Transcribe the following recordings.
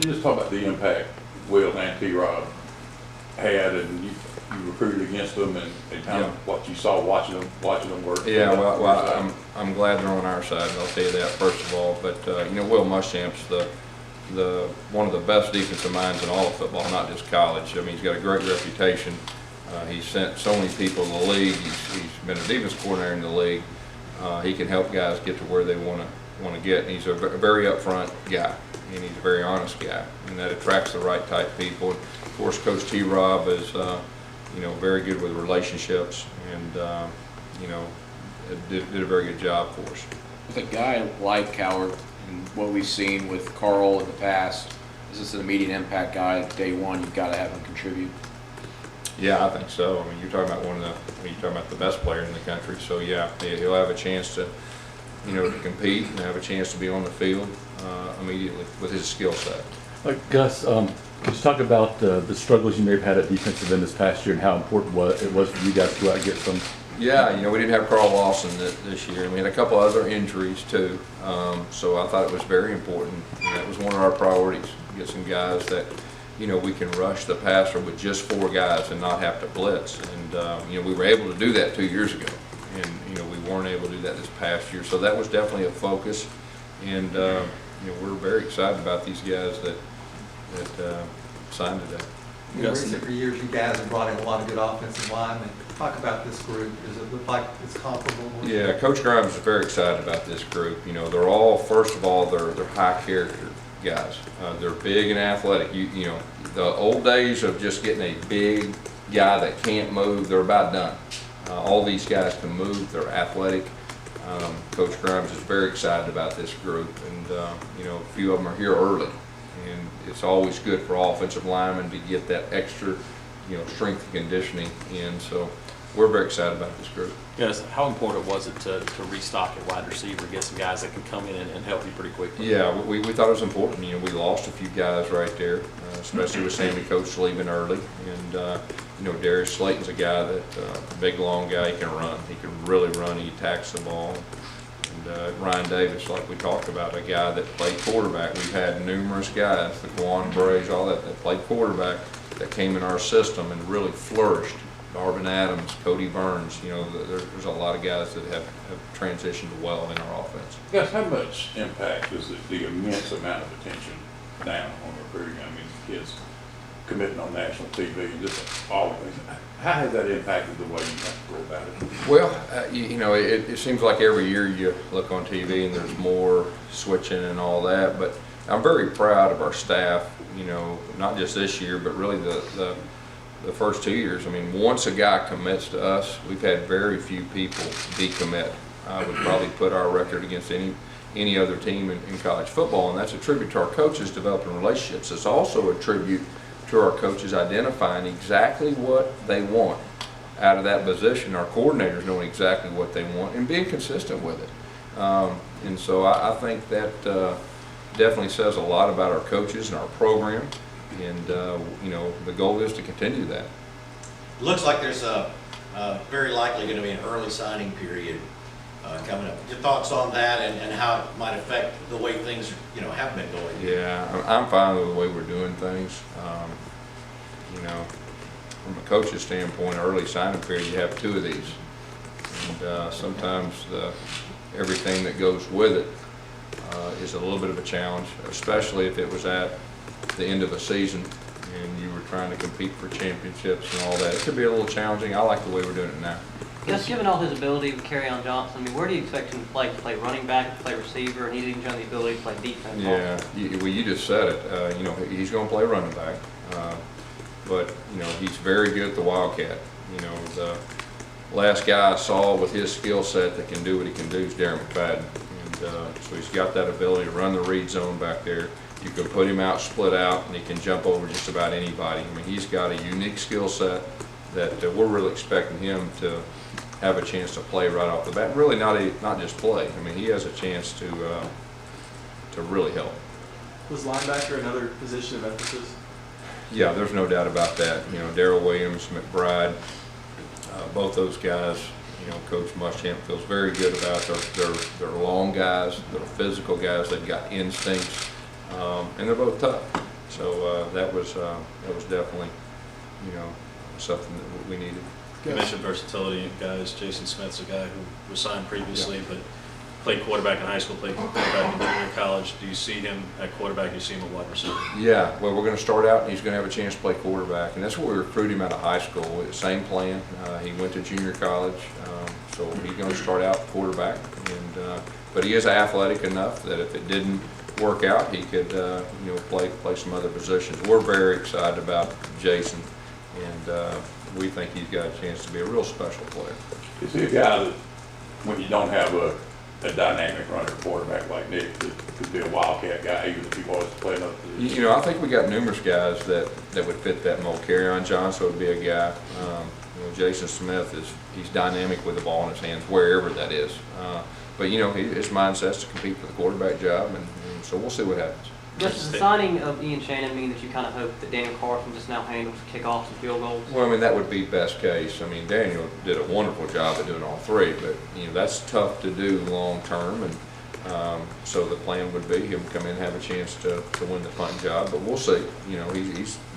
You just talk about the impact Will and T-Rob had, and you recruited against them, and kind of what you saw watching them work. Yeah, well, I'm glad they're on our side. I'll tell you that first of all. But Will Muschamp's one of the best defensive minds in all of football, not just college. I mean, he's got a great reputation. He's sent so many people in the league. He's been a defense coordinator in the league. He can help guys get to where they want to get. And he's a very upfront guy, and he's a very honest guy, and that attracts the right type of people. And of course, Coach T-Rob is very good with relationships, and did a very good job for us. With a guy like Coward and what we've seen with Carl in the past, is this an immediate impact guy? Day one, you've got to have him contribute. Yeah, I think so. I mean, you're talking about you're talking about the best player in the country. So yeah, he'll have a chance to, to compete and have a chance to be on the field immediately with his skill set. Gus, could you talk about the struggles you may have had at defensive end this past year and how important it was for you guys to go out and get some? Yeah, we didn't have Carl Lawson this year, and we had a couple other injuries too. So I thought it was very important. That was one of our priorities: get some guys that we can rush the passer with just 4 guys and not have to blitz. And we were able to do that 2 years ago, and we weren't able to do that this past year. So that was definitely a focus, and we're very excited about these guys that signed today. In recent years, you guys have brought in a lot of good offensive linemen. Talk about this group. Does it look like it's comparable? Yeah, Coach Grimes is very excited about this group. They're all, first of all, they're high character guys. They're big and athletic. The old days of just getting a big guy that can't move, they're about done. All these guys can move. They're athletic. Coach Grimes is very excited about this group, and a few of them are here early, and it's always good for offensive linemen to get that extra, strength and conditioning in. So we're very excited about this group. Yes, how important was it to restock at wide receiver, get some guys that can come in and help you pretty quickly? Yeah, we thought it was important. We lost a few guys right there, especially with Sammy Coates leaving early. And, Darius Slayton's a guy that, a big, long guy, he can run. He can really run. He attacks the ball. And Ryan Davis, like we talked about, a guy that played quarterback. We've had numerous guys, the Quan Brays, all that played quarterback, that came in our system and really flourished. Darvin Adams, Cody Burns, there's a lot of guys that have transitioned well in our offense. Gus, how much impact does the immense amount of attention now on recruiting? I mean, kids committing on national TV and just all of things. How has that impacted the way you have to go about it? Well, it seems like every year you look on TV and there's more switching and all that, but I'm very proud of our staff, not just this year, but really the first 2 years. I mean, once a guy commits to us, we've had very few people decommit. I would probably put our record against any other team in college football, and that's a tribute to our coaches developing relationships. It's also a tribute to our coaches identifying exactly what they want out of that position, our coordinators knowing exactly what they want and being consistent with it. And so I think that definitely says a lot about our coaches and our program. And the goal is to continue that. It looks like there's very likely going to be an early signing period coming up. Your thoughts on that and how it might affect the way things have been going? Yeah, I'm fine with the way we're doing things. From a coach's standpoint, early signing period, you have 2 of these, and sometimes everything that goes with it is a little bit of a challenge, especially if it was at the end of a season and you were trying to compete for championships and all that. It could be a little challenging. I like the way we're doing it now. Yes, given all his ability with Kerryon Johnson, I mean, where do you expect him to play? To play running back, to play receiver, and he's even shown the ability to play defense? Yeah, you just said it. He's going to play running back, but he's very good at the Wildcat. The last guy I saw with his skill set that can do what he can do is Darren McFadden, and so he's got that ability to run the read zone back there. You can put him out, split out, and he can jump over just about anybody. I mean, he's got a unique skill set that we're really expecting him to have a chance to play right off the bat. Really not just play. I mean, he has a chance to really help. Was linebacker another position of emphasis? Yeah, there's no doubt about that. Darrell Williams, McBride, both those guys, Coach Muschamp feels very good about. They're long guys, they're physical guys, they've got instincts, and they're both tough. So that was definitely, something that we needed. You mentioned versatility, guys. Jason Smith's a guy who was signed previously, but played quarterback in high school, played quarterback in junior college. Do you see him at quarterback? Do you see him at wide receiver? Yeah, well, we're going to start out, and he's going to have a chance to play quarterback, and that's what we recruited him out of high school. Same plan. He went to junior college, so he's going to start out quarterback. But he is athletic enough that if it didn't work out, he could, play some other positions. We're very excited about Jason, and we think he's got a chance to be a real special player. Is he a guy that, when you don't have a dynamic runner quarterback like Nick, that could be a wildcat guy, even if he was playing up to I think we got numerous guys that would fit that mold. Kerryon Johnson would be a guy. Jason Smith he's dynamic with the ball in his hands, wherever that is. But his mindset's to compete for the quarterback job, and so we'll see what happens. Does the signing of Ian Shannon mean that you kind of hope that Daniel Carson just now handles kickoffs and field goals? Well, that would be best case. Daniel did a wonderful job at doing all three, but that's tough to do long term, and so the plan would be him come in and have a chance to win the punt job. But we'll see.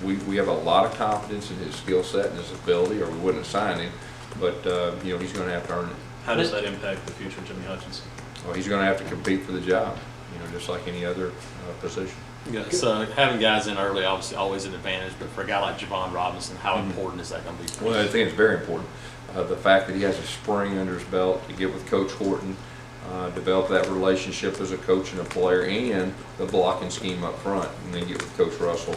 We have a lot of confidence in his skill set and his ability, or we wouldn't have signed him. But he's going to have to earn it. How does that impact the future of Jimmy Hutchinson? Well, he's going to have to compete for the job, just like any other position. Yeah, so having guys in early, obviously, always an advantage. But for a guy like Javon Robinson, how important is that going to be for Well, you? I think it's very important. The fact that he has a spring under his belt to get with Coach Horton, develop that relationship as a coach and a player, and the blocking scheme up front, and then get with Coach Russell,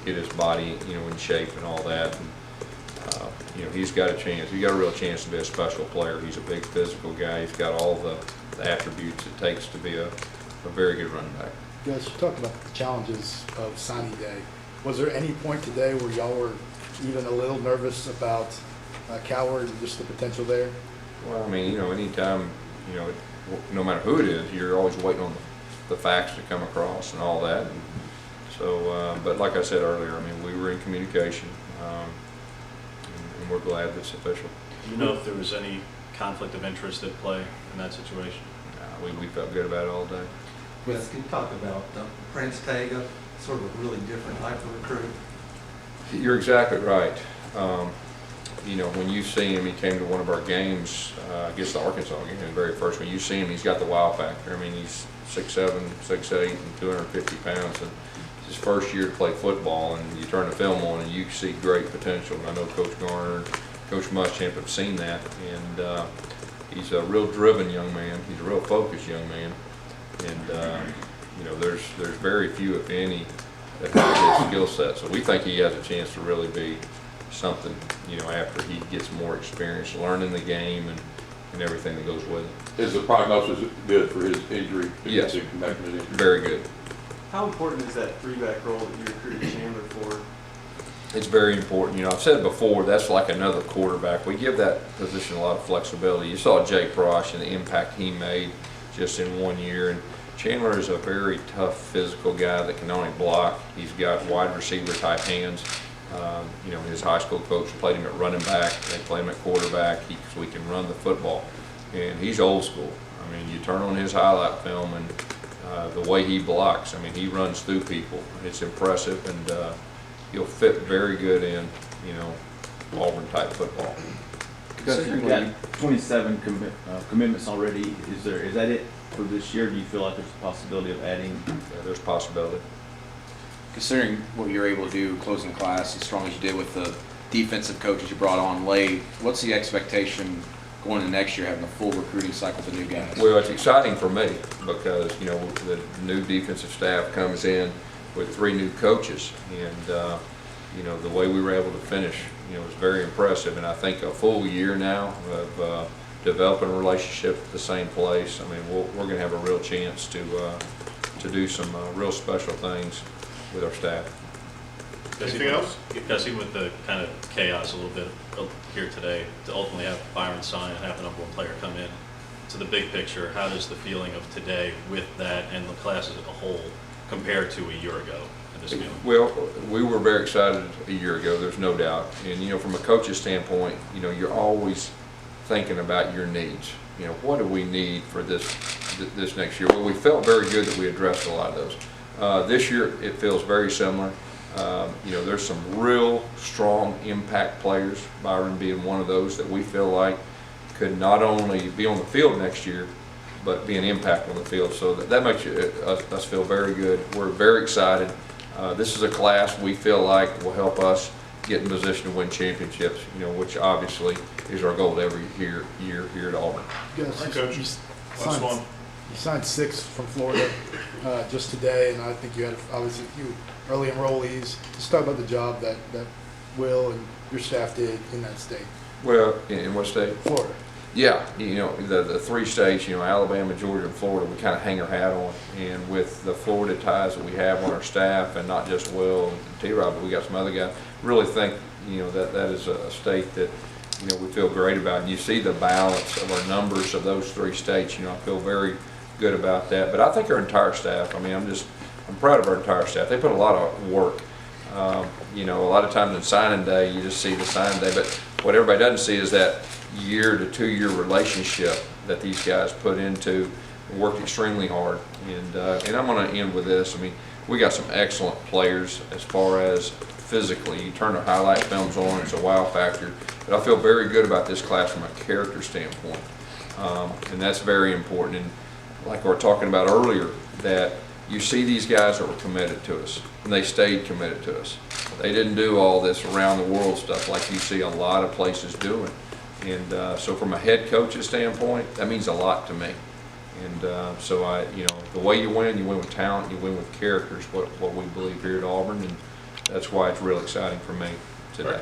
get his body, in shape and all that. And, he's got a chance. He's got a real chance to be a special player. He's a big physical guy. He's got all the attributes it takes to be a very good running back. Gus, you talked about the challenges of signing day. Was there any point today where y'all were even a little nervous about Coward and just the potential there? Well, anytime, no matter who it is, you're always waiting on the facts to come across and all that. And so, but like I said earlier, we were in communication, and we're glad it's official. Do you know if there was any conflict of interest at play in that situation? We felt good about it all day. Yes, can you talk about Prince Tega, sort of a really different type of recruit? You're exactly right. When you see him, he came to one of our games, I guess the Arkansas game, the very first one. You see him, he's got the wow factor. He's 6'7", 6'8", and 250 pounds. And it's his first year to play football, and you turn the film on and you see great potential. And I know Coach Garner and Coach Muschamp have seen that. And he's a real driven young man. He's a real focused young man. And, there's very few, if any, that have his skill set. So we think he has a chance to really be something, after he gets more experience learning the game and everything that goes with it. Is the prognosis good for his injury? Yes. Injury? Very good. How important is that three-back role that you recruited Chandler for? It's very important. I've said it before, that's like another quarterback. We give that position a lot of flexibility. You saw Jay Prosh and the impact he made just in 1 year. And Chandler is a very tough physical guy that can not only block, he's got wide receiver type hands. His high school coach played him at running back, they played him at quarterback, so he can run the football. And he's old school. You turn on his highlight film and the way he blocks, he runs through people. It's impressive, and he'll fit very good in, Auburn type football. Gus, you've got 27 commitments already. Is that it for this year? Do you feel like there's a possibility of adding? Yeah, there's possibility. Considering what you're able to do closing class as strong as you did with the defensive coaches you brought on late, what's the expectation going into next year, having a full recruiting cycle with the new guys? Well, it's exciting for me because, the new defensive staff comes in with 3 new coaches, and, the way we were able to finish, was very impressive. And I think a full year now of developing a relationship at the same place, we're going to have a real chance to do some real special things with our staff. Anything else? Because even with the kind of chaos a little bit here today, to ultimately have Byron sign and have the number 1 player come in, to the big picture, how does the feeling of today with that and the classes as a whole compare to a year ago at this feeling? Well, we were very excited a year ago, there's no doubt. And, from a coach's standpoint, you're always thinking about your needs. What do we need for this next year? Well, we felt very good that we addressed a lot of those. This year, it feels very similar. You know, there's some real strong impact players, Byron being one of those that we feel like could not only be on the field next year, but be an impact on the field. So that makes us feel very good. We're very excited. This is a class we feel like will help us get in position to win championships, you know, which obviously is our goal every year here at Auburn. Gus, Hi, Coach. you Last one. signed 6 from Florida just today, and I think you had obviously a few early enrollees. Just talk about the job that Will and your staff did in that state, Well, in what state? Florida. Yeah, you know, the 3 states, you know, Alabama, Georgia, and Florida, we kind of hang our hat on. And with the Florida ties that we have on our staff, and not just Will and T-Rob, but we got some other guys, really think, you know, that is a state that, you know, we feel great about. And you see the balance of our numbers of those 3 states, you know, I feel very good about that. But I think our entire staff, I mean, I'm proud of our entire staff. They put a lot of work. You know, a lot of times in signing day, you just see the signing day, but what everybody doesn't see is that year to 2 year relationship that these guys put into, worked extremely hard. And I'm going to end with this. I mean, we got some excellent players as far as physically. You turn the highlight films on, it's a wow factor. But I feel very good about this class from a character standpoint. And that's very important. And like we were talking about earlier, that you see these guys that were committed to us, and they stayed committed to us. They didn't do all this around the world stuff like you see a lot of places doing. And so from a head coach's standpoint, that means a lot to me. And so you know, the way you win with talent, you win with character is what we believe here at Auburn, and that's why it's real exciting for me today.